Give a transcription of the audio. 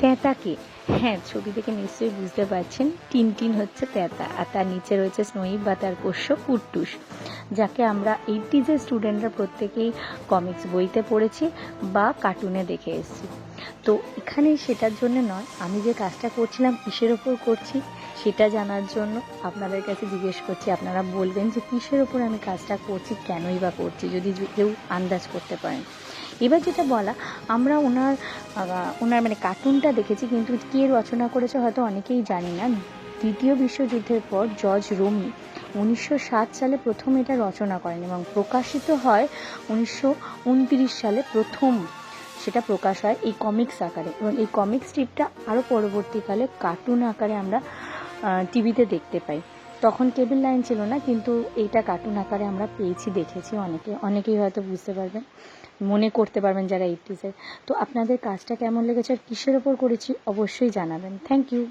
প্যাঁতাকে, হ্যাঁ ছবি থেকে নিশ্চয়ই বুঝতে পারছেন, টিনটিন হচ্ছে প্যাঁতা আর তার নিচে রয়েছে স্নোই বা তার পোষ্য কুট্টুস, যাকে আমরা 80s স্টুডেন্টরা প্রত্যেকেই কমিক্স বইতে পড়েছি বা কার্টুনে দেখে এসেছি। তো এখানে সেটার জন্য নয়, আমি যে কাজটা করছিলাম কিসের ওপর করছি সেটা জানার জন্য আপনাদের কাছে জিজ্ঞেস করছি। আপনারা বলবেন যে কিসের ওপর আমি কাজটা করছি, কেনই বা করছি, যদি কেউ আন্দাজ করতে পারেন। এবার যেটা বলা, আমরা ওনার মানে কার্টুনটা দেখেছি, কিন্তু কে রচনা করেছে হয়তো অনেকেই জানি না। দ্বিতীয় বিশ্বযুদ্ধের পর জর্জ রোমি 1907 সালে প্রথম এটা রচনা করেন এবং প্রকাশিত হয় 1929 সালে প্রথম সেটা প্রকাশ হয় এই কমিক্স আকারে। এবং এই কমিক স্ট্রিপটা আরও পরবর্তীকালে কার্টুন আকারে আমরা টিভিতে দেখতে পাই। তখন কেবল লাইন ছিল না, কিন্তু এইটা কার্টুন আকারে আমরা পেয়েছি, দেখেছি। অনেকেই হয়তো বুঝতে পারবেন, মনে করতে পারবেন যারা 80s। তো আপনাদের কাজটা কেমন লেগেছে আর কিসের ওপর করেছি অবশ্যই জানাবেন। Thank you.